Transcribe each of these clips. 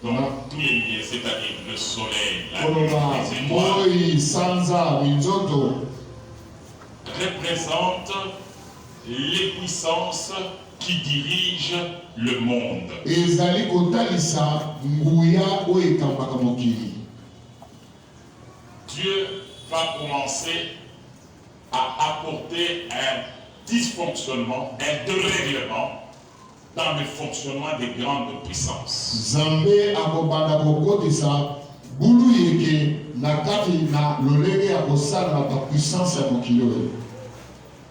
Donc tous les liens, c'est-à-dire le soleil, la lune, les étoiles, représentent les puissances qui dirigent le monde. Dieu va commencer à apporter un dysfonctionnement, un dérèglement dans le fonctionnement des grandes puissances.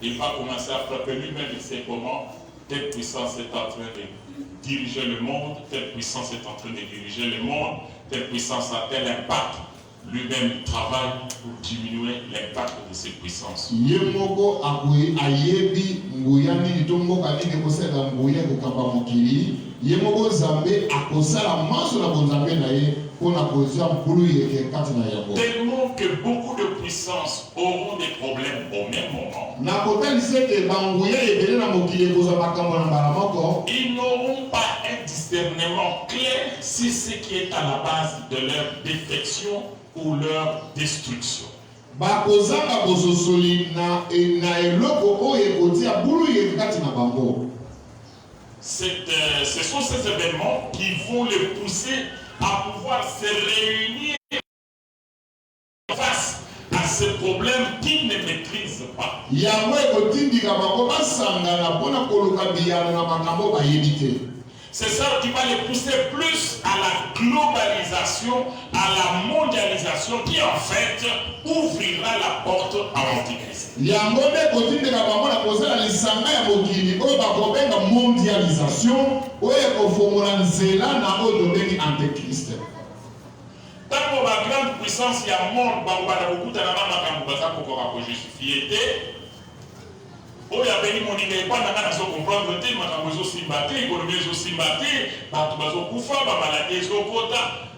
Il va commencer à frapper lui-même, il sait comment telle puissance est en train de diriger le monde, telle puissance est en train de diriger le monde, telle puissance a tel impact. Lui-même travaille pour diminuer l'impact de ces puissances. Tellement que beaucoup de puissances auront des problèmes au même moment. Ils n'auront pas un discernement clair si ce qui est à la base de leur défection ou leur destruction. Ce sont ces événements qui vont les pousser à pouvoir se réunir face à ce problème qu'ils ne maîtrisent pas. C'est ça qui va les pousser plus à la globalisation, à la mondialisation qui en fait ouvrira la porte à l'Antichrist. Dans la grande puissance, il y a monde, beaucoup de justifier. Il y a des gens qui ne comprennent pas,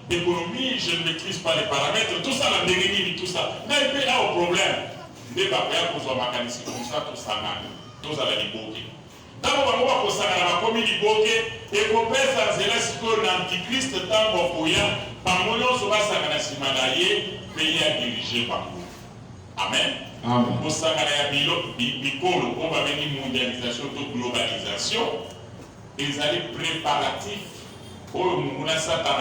l'économie, je ne maîtrise pas les paramètres, tout ça, la dérénie, tout ça. Mais il y a un problème. Il y a un problème, tout ça, tout ça, la liboke. Dans le moment où ça a commis liboke, et qu'on peut s'enzeler l'antichrist, tant qu'on peut y aller, par mon nom, ça va s'enzeler, pays à diriger par nous. Amen. Pour ça, on va venir mondialisation, globalisation, les années préparatifs, on a Satan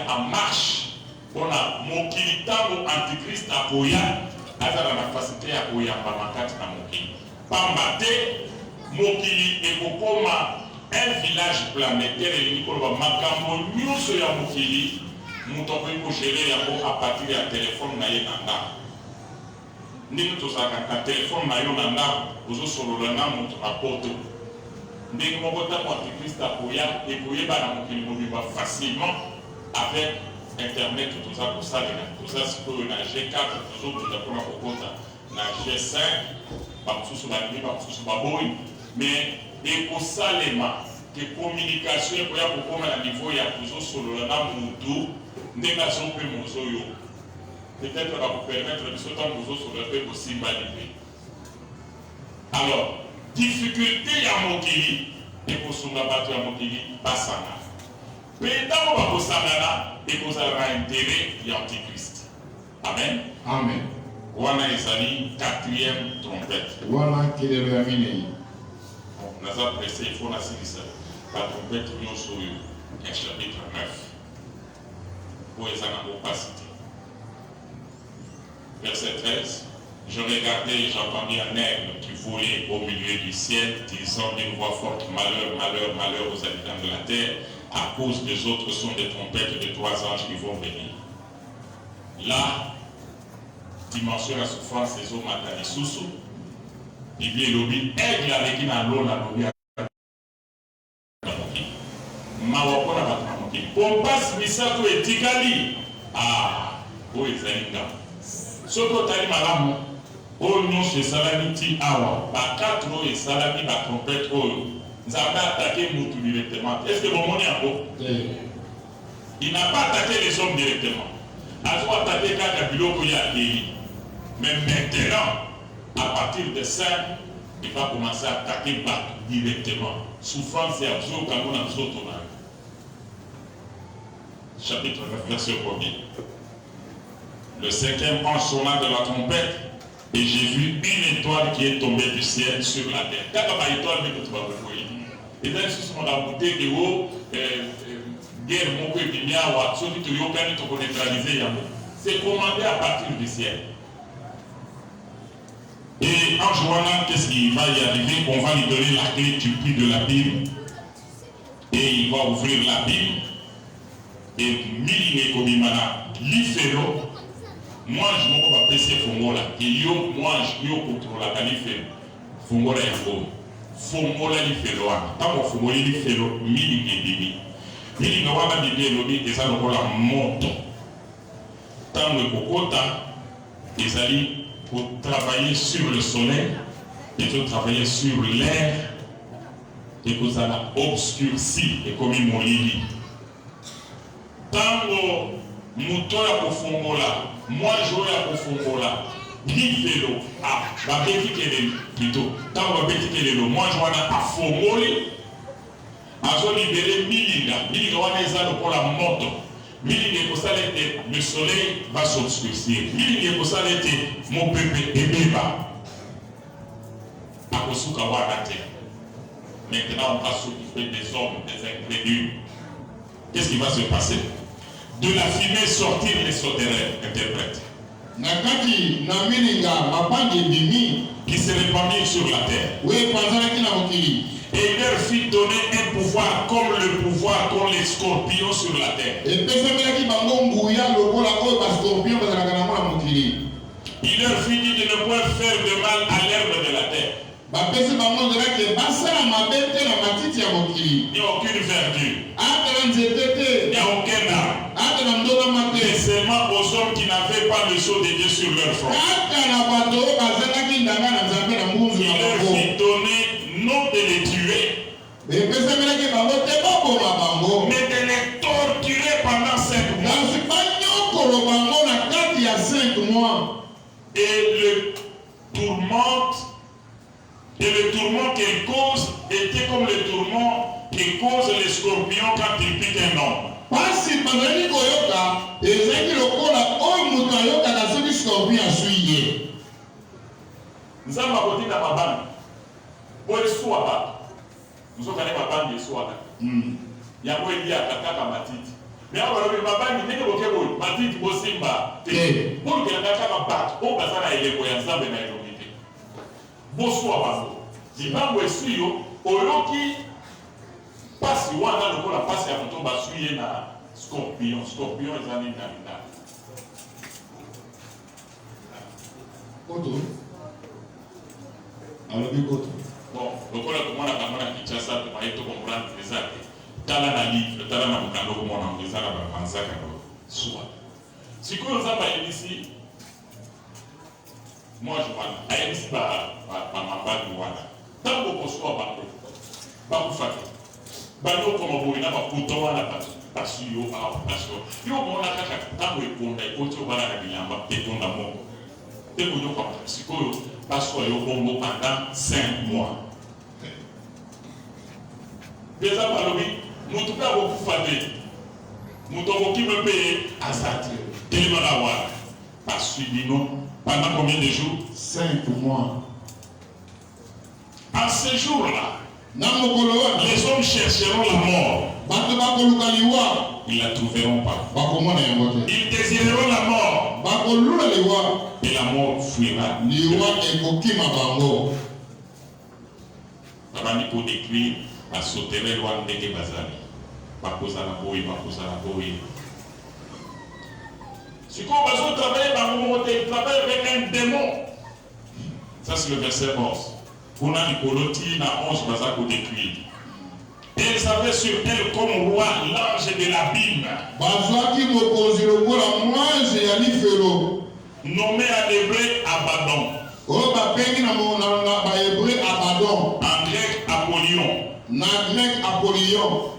en marche, on a mon kilitango antichrist à Koya, à la capacité à Koya, Pamakati à Mokili. Pambate, Mokili et Kokoma, un village planétaire, et Nicolas Makambo, nous sur la Mokili, nous devons gérer à partir d'un téléphone naïnanga. Nous tous un téléphone naïnanga, nous sommes le nom de rapport. Nous avons antichrist à Koya, et Koya, nous facilement avec Internet, tout ça, pour ça, tout ça, c'est pour un G4, tout ça, pour un G5, mais et pour ça, les communications, pour un niveau, il y a toujours sur le nom négation que nous peut-être va vous permettre de sauter sur le fait aussi valider. Alors, difficulté à Mokili, et pour son abattu à Mokili, pas ça. Mais dans le Bossanana, et vous avez intérêt et antichrist. Amen. Amen. Wana Ezali, 4e trompette. Wana Kelele. On a pressé, il faut la saisir. La trompette, nous sommes un chapitre 9. Pour les opacité. Verset 13. Je regardais et j'entendis un aigle qui volait au milieu du ciel, disant d'une voix forte: malheur, malheur, malheur aux habitants de la terre, à cause des autres sons des trompettes de 3 anges qui vont venir. La dimension de la souffrance des hommes à la sous il vient l'objet, aigle avec une allo, la lobby à Mawakona Batamoki. Pompas Misato et Tigali. Ah, où est Zalinga? Soto Tali Malamu. Oh non, chez Salamiti Awa. Ba 4 et Salami, ba trompette, oh. Zaba attaqué Moutou directement. Est-ce que mon monde est un peu? Il n'a pas attaqué les hommes directement. Azo attaqué Kaka Biloko Yaki. Mais maintenant, à partir de ça, il va commencer à attaquer Batou directement. Souffrance et absurde quand on a besoin de chapitre 9, verset 1er. Le 5e ange sonna de la trompette et j'ai vu une étoile qui est tombée du ciel sur la terre. Quand on a une étoile, mais tu vas vous voyez. Et là, si on a goûté de haut, guerre, mon peu, et bien, celui qui a neutralisé, c'est commandé à partir du ciel. Et en jouant, qu'est-ce qui va y arriver? On va lui donner la clé du puits de l'abîme. Et il va ouvrir l'abîme. Et mille komimana l'ifero. Moi, je ne peux pas passer Fongola. Et moi, je ne peux pas passer Fongola. Fongola l'ifero. Tant que Fongola l'ifero, mille et demi. Mille n'aura pas bibi lobby et ça nous la monte. Tant que Kokota, ils allaient pour travailler sur le soleil, et pour travailler sur l'air, et pour ça obscurci et comme il m'a dit. Tant que Moutoya pour Fongola, moi je vais pour Fongola, ni vélo, va bétiquer plutôt, tant que va bétiquer moi je vais à Fongoli, à se libérer Milinga, on est là pour la moto. Le soleil va s'obscurcir. Mon peuple est béba. Maintenant, on va s'occuper des hommes, des incrédules. Qu'est-ce qui va se passer? De la fumée sortir les sauterelles, interprète. Qui se répandit sur la terre. Et il leur fit donner un pouvoir comme le pouvoir qu'ont les scorpions sur la terre. Il leur fit dire de ne point faire de mal à l'herbe de la terre. Il n'y a aucune verdure. Il n'y a aucun arbre. Mais seulement aux hommes qui n'avaient pas le sceau de Dieu sur leur front. Il leur fit donner non de les tuer, mais de les torturer pendant 5 mois. Et le tourment qu'elle cause était comme le tourment que cause les scorpions quand ils piquent un homme. Nous avons apporté dans ma bande. Pour le soir, nous avons ma bande de soir. Il y a un lien à Kaka Matiti. Mais alors, ma bande, il y a un Matiti Bosimba. Pour que la Kaka batte, on va s'en aller pour y ensemble dans l'unité. Bonsoir, il va vous suivre au Loki. Pas si on a le la passe à photo, va suivre na scorpion. Scorpion, ils en ont Koto. Alors, Koto. Bon, le col a commencé à faire un ça, pour aller comprendre les arts. Tala na livre, tala na mukando comme on a mis ça dans la panza quand soit. Si qu'on a pas ici, moi je vois, à ici pas ma bande voilà. Tant qu'on soit pas vous faire. Bano comme on voit pas pour toi là parce que yo parce que yo on a kaka tant que on a côté on va la bilamba et on a mon. Et pour nous comme si qu'on parce que yo bombo pendant 5 mois. Déjà par lui, nous tout cas beaucoup fatigué. Nous devons qui me payer à ça. Tellement avoir. Parce que nous pendant combien de jours? 5 mois. À ce jour-là, les hommes chercheront la mort. Ils ne la trouveront pas. Ils désireront la mort. Et la mort fuira. Avant pour décrire à sauter les lois de Bazali. Bakosa la boue. Si on va travailler avec un démon. Ça c'est le verset 11. On a Nicoloti dans 11 bazar pour décrire. Et ils avaient sur elle comme roi l'ange de l'abîme. Nommé à l'hébreu Abaddon. En grec Apollyon.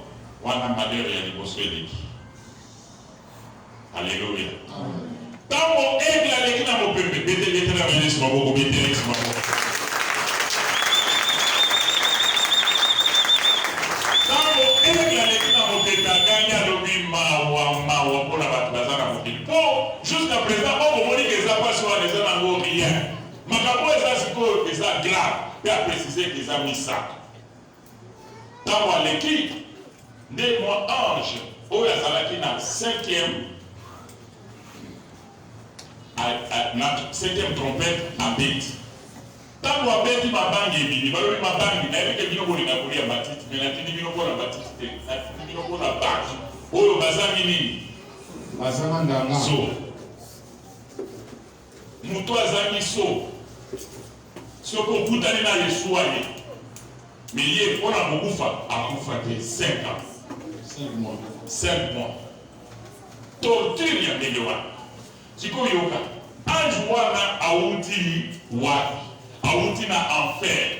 Wana madère ya liboso eleki. Alléluia. Tant qu'on aigle à l'église dans mon peuple, bêtez les ministres, eza misato. Ntango aleki nde mwa ange oyo azalaki na 5e trompette abeti. Ntango abeti mabangi ebimi balobi mabangi nayebike bino bolinga kolia matiti me natindi bino mpona matiti te natindi bino mpona bangi oyo bazangi nini bazanga ndanga so moto azangi so soki okutani na yesuwa ye me ye mpona kokufa akufa te 5 ans 5 mois torture ya ndenge wana sikoyo yoka ange wana awuti wapi awuti na enfer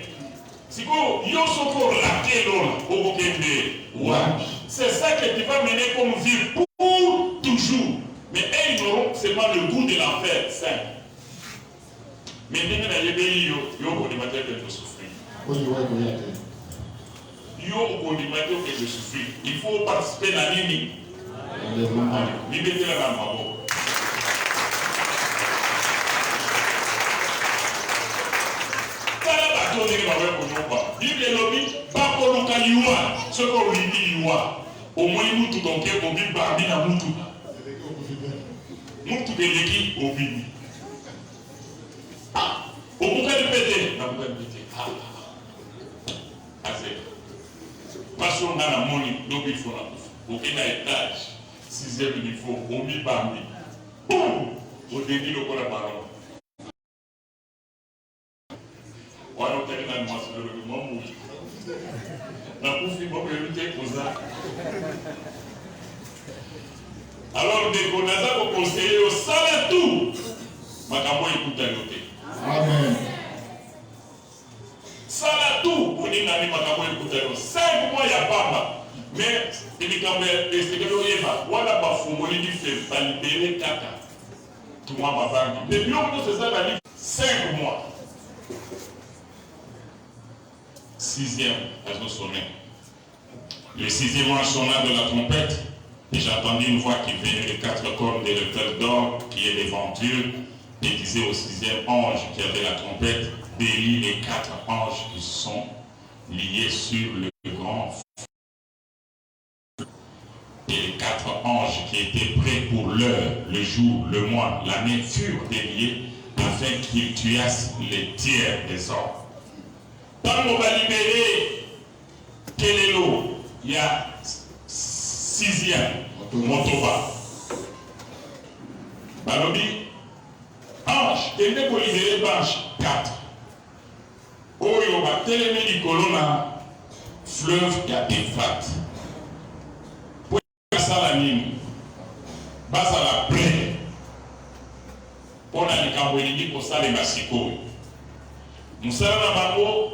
sikoyo yo soki orate lola okokende wapi. C'est ça que tu vas mener comme vie pour toujours. Mais elles n'auront seulement le goût de l'enfer simple. Mais ndenge na yebeli yo yo okondima te okende souffrir. Yo okondima te okende souffrir. Il faut participer na nini libetela na maboko. Tala bato ndenge bakoya konyomba bible elobi bakoluka liwa soki olingi liwa omoni mutuka oke obibambi na mutuka eleki obimi okukali pete nakukali pete ase paso nga na moni lobi ifo na kufa oke na etage 6e niveau omibambi odendi lokola baron wana otali na mwasololobi mwamui nakufi bakoyebi te koza. Alors ndeko naza kokonseye yo sala tu makambo ekutani yo te. Amen. Sala tu oningani makambo ekutani yo 5 mois ya pamba mais elikambo esekeli oyeba wana bafungoli bife balibere kaka tumwa mabangi mais biloko nyonso eza bali 5 mois. 6e a sonné. Le 6e mois sonna de la trompette, et j'entendis une voix qui venait des 4 cornes des lecteurs d'or, qui est l'évangile, et disait au 6e ange qui avait la trompette, bénis les 4 anges qui sont liés sur le grand feu. Et les 4 anges qui étaient prêts pour l'heure, le jour, le mois, l'année furent déliés afin qu'ils tuassent les tiers des hommes. Tango balibere kelelo ya 6e motoba balobi ange kende kolibere bange 4 oyo batelemi likolo na fleuve ya Efrate po basala nini basala pre mpona likambo elingi kosalema sikoyo mosala na bango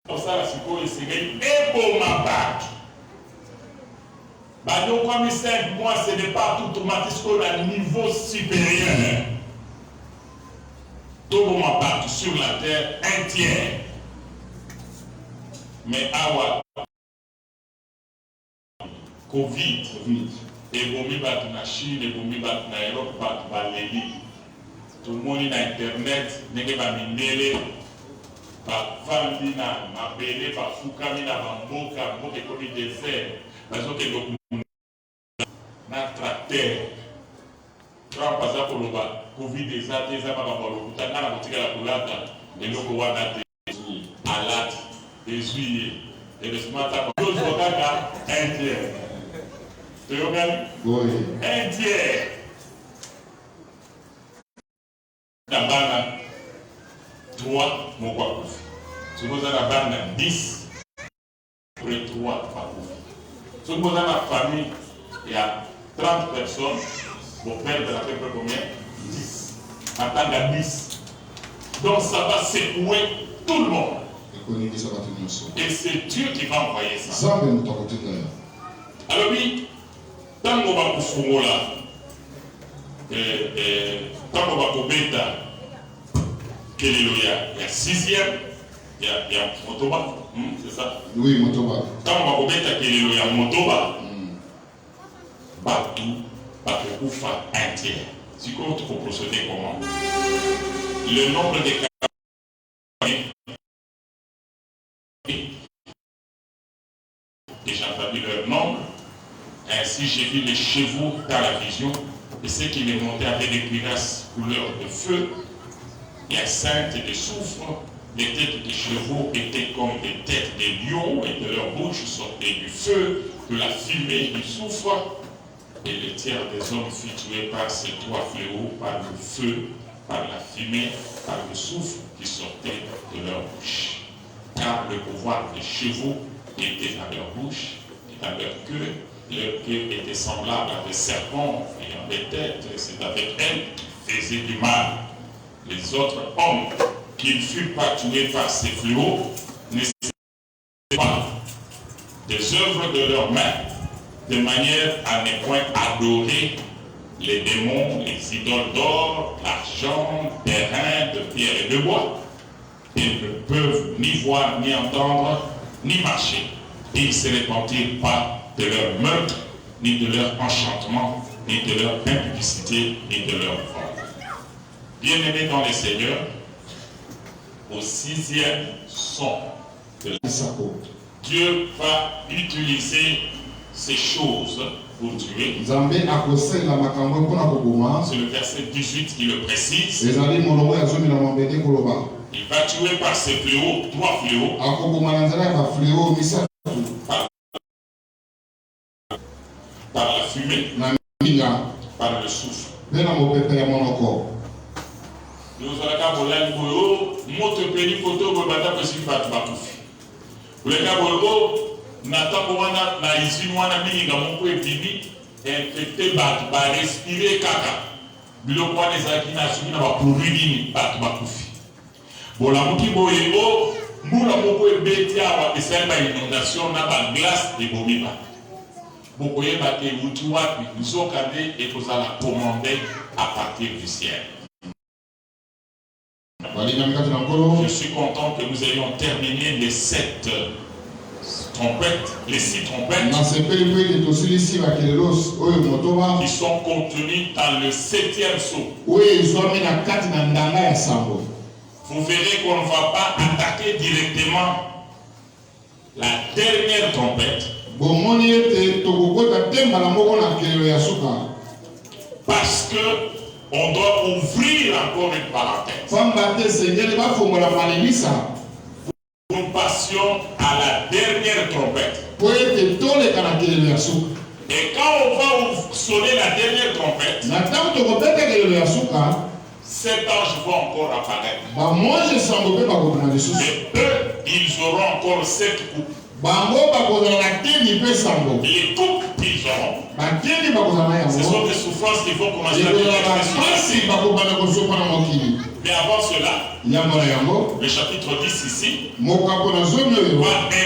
osala sikoyo esengeli eboma bato banyokwami 5 mois ce n'est pas tout automatiquement sikoyo na niveau supérieur toboma bato sur la terre un tiers mais awa covid ebomi bato na Chine ebomi bato na Europe bato baleli tomoni na internet ndenge bamindele bafandi na mabele bafukami na bamboka mboka ekomi désert bazokende na tracteur Trump aza koloba covid eza te eza makambo alokuta nga na kotikala kolata eloko wana te alati ezwi ye ebesimata ozwa kaka un tiers toyokani un tiers na bana 3 moko akufi soki oza na bana 10 après 3 bakufi soki oza na famille ya 30 personnes vont perdre à peu près combien 10 en tant que 10 donc ça va secouer tout le monde et c'est Dieu qui va envoyer ça. Alors oui, tant qu'on va kufungola tant qu'on va kobeta kelelo ya 6e ya motoba c'est ça? Oui, motoba. Tant qu'on va kobeta kelelo ya motoba bato bakokufa un tiers. Si on peut procéder comment? Le nombre de et j'ai entendu leur nombre. Ainsi j'ai vu les chevaux dans la vision, et ceux qui les montaient avaient des cuirasses couleur de feu, et saintes et de soufre. Les têtes des chevaux étaient comme des têtes des lions, et de leur bouche sortait du feu, de la fumée et du soufre. Et le tiers des hommes fut tué par ces trois fléaux, par le feu, par la fumée, par le soufre qui sortait de leur bouche. Car le pouvoir des chevaux était dans leur bouche et dans leur queue. Leur queue était semblable à des serpents ayant des têtes, et c'est avec elles qu'ils faisaient du mal. Les autres hommes qui ne furent pas tués par ces fléaux ne s'étaient pas des œuvres de leurs mains, de manière à ne point adorer les démons, les idoles d'or, l'argent, des reins, de pierre et de bois. Ils ne peuvent ni voir, ni entendre, ni marcher. Et ils ne se repentirent pas de leur meurtre, ni de leur enchantement, ni de leur impudicité, ni de leur vol. Bien-aimés dans les seigneurs, au 6e son de Isako. Dieu va utiliser ces choses pour tuer. Nzambe akosela makambo mpona koboma. C'est le verset 18 qui le précise. Ezali molongo ya zomi na mabende koloba. Il va tuer par ses fléaux, 3 fléaux. Akoboma na nzela ya bafléau misatu. Par la fumée, na minga, par le souffle. mpe na mopepe ya monoko. Yozalaka bolani boyo, moto peni koto bobanda pesiki bato bakufi. Koleka boyo, na ntango wana na izini wana mininga moko ebimi, infecte bato barespire kaka. Biloko wana ezalaki na soki na baproduit nini bato bakufi. Bolamuki boyo, mbula moko ebeti awa esali ba inondation na ba glace ebomi bato. Bokoyeba ke wuti wapi nzoka nde ekozala commandé à partir du ciel. Je suis content que nous ayons terminé les 7 trompettes, les 6 trompettes qui sont contenues dans le 7e sceau. Vous verrez qu'on ne va pas attaquer directement la dernière trompette. Parce que on doit ouvrir encore une parenthèse. Nous passions à la dernière trompette. Et quand on va sonner la dernière trompette, 7 anges vont encore apparaître. Et eux, ils auront encore 7 coupes. Les coupes qu'ils auront, ce sont des souffrances qui vont commencer à venir. Mais avant cela, le chapitre 10 ici va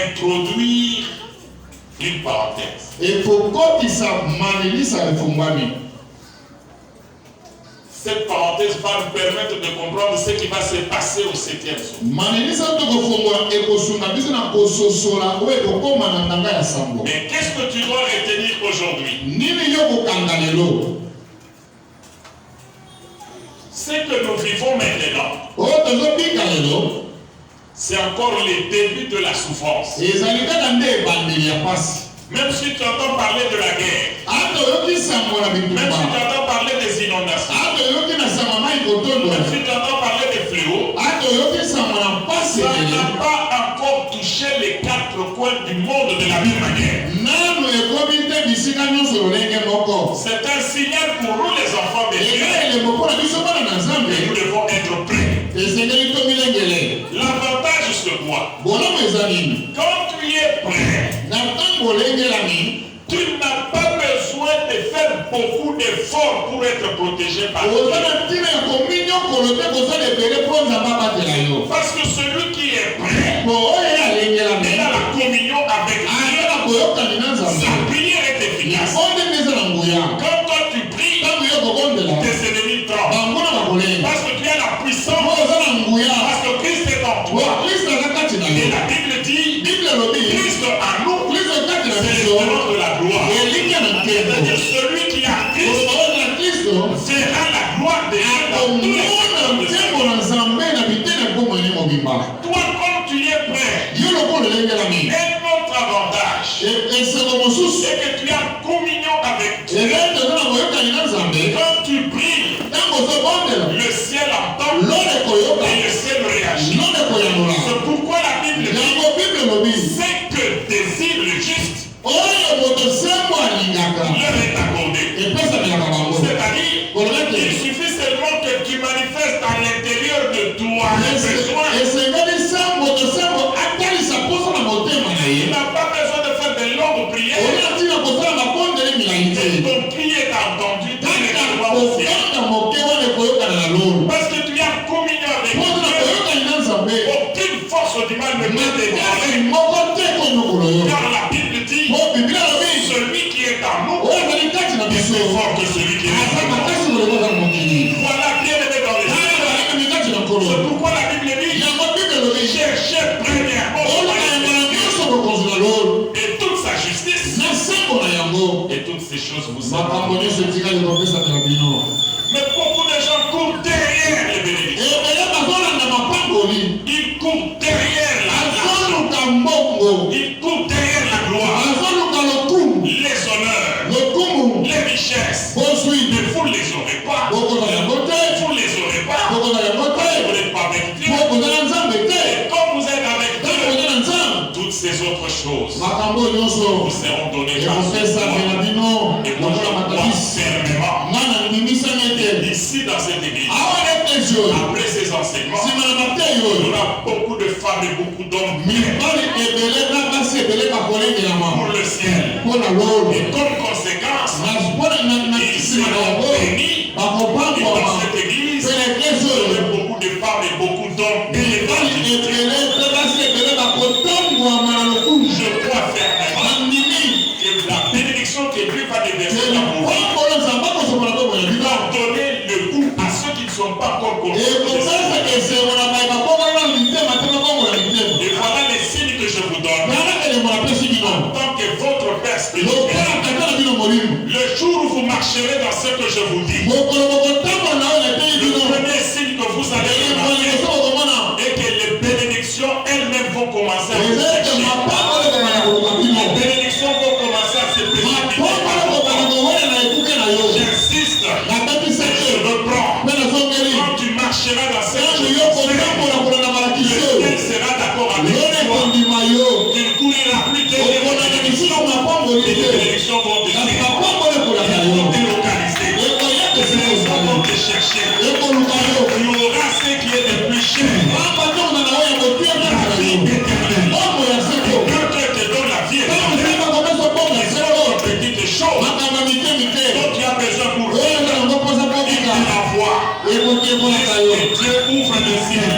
introduire une parenthèse. Cette parenthèse va nous permettre de comprendre ce qui va se passer au 7e sceau. Mais qu'est-ce que tu dois retenir aujourd'hui? Ce que nous vivons maintenant, c'est encore le début de la souffrance. Même si tu entends parler de la guerre, même si tu entends parler des inondations, même si tu entends parler des fléaux, ça n'a pas encore touché les 4 coins du monde de la même manière. C'est un signal pour nous les enfants de Dieu. Et nous devons être prêts. L'avantage c'est quoi? Quand tu es prêt, tu n'as pas besoin de faire beaucoup d'efforts pour être protégé par Dieu. Parce que celui qui est prêt, il a la communion avec Dieu. Sa prière est efficace. Quand toi tu pries, tes ennemis tremblent. Parce que tu as la puissance. Parce que Christ est en toi. Et la Bible dit, Christ en nous, c'est le nom de la gloire. C'est-à-dire celui qui a Christ verra la gloire de Dieu. Toi, comme tu es prêt, Et que tu as communion avec Dieu, quand tu pries, le ciel entend et le ciel réagit. C'est pourquoi la Bible dit, c'est que désire le juste, leur est accordé. C'est-à-dire, il suffit seulement que tu manifestes à l'intérieur de toi les besoins. Tu n'as pas besoin de faire de longues prières. Et ton cri est entendu dans les endroits au ciel. Parce que tu as communion avec Dieu. Aucune force du mal ne peut t'ébranler. Car la Bible dit, celui qui est en nous est plus fort que celui qui est en nous. Voilà, bien aimé dans les cieux. C'est pourquoi la Bible dit, cherchez premièrement et toute sa justice, et toutes ces choses vous seront. Mais beaucoup de gens courent derrière les bénédictions. Ils courent derrière l'argent. Ils courent derrière la gloire, les honneurs, les richesses. Mais vous ne les aurez pas. Vous ne les aurez pas. Vous n'êtes pas avec Dieu. Et quand vous êtes avec Dieu, toutes ces autres choses vous seront données gracieusement. Et moi je crois fermement ici dans cette église, après ces enseignements, on a beaucoup de femmes et beaucoup d'hommes pour le ciel. Et comme conséquence, ils seront bénis. Et dans cette église, il y a beaucoup de femmes et beaucoup d'hommes. Je crois fermement que la bénédiction que Dieu va déverser dans vos vies va donner le goût à ceux qui ne sont pas encore convaincus. Et voilà les signes que je vous donne. En tant que votre Père spirituel, le jour où vous marcherez dans ce que je vous dis, le premier signe que vous allez remarquer est que les bénédictions elles-mêmes vont commencer à vous chercher. Les bénédictions vont commencer à se précipiter. J'insiste, je reprends. Quand tu marcheras dans cette chose, le ciel sera d'accord avec toi. Tu ne couriras plus derrière les bénédictions. Les bénédictions vont te suivre. Ils vont te localiser. Les bénédictions vont te chercher. Il y aura ce qui est le plus cher. La vie éternelle. Que Dieu te donne la vie éternelle. C'est une petite chose dont tu as besoin pour vivre et la voir. Et Dieu ouvre le ciel.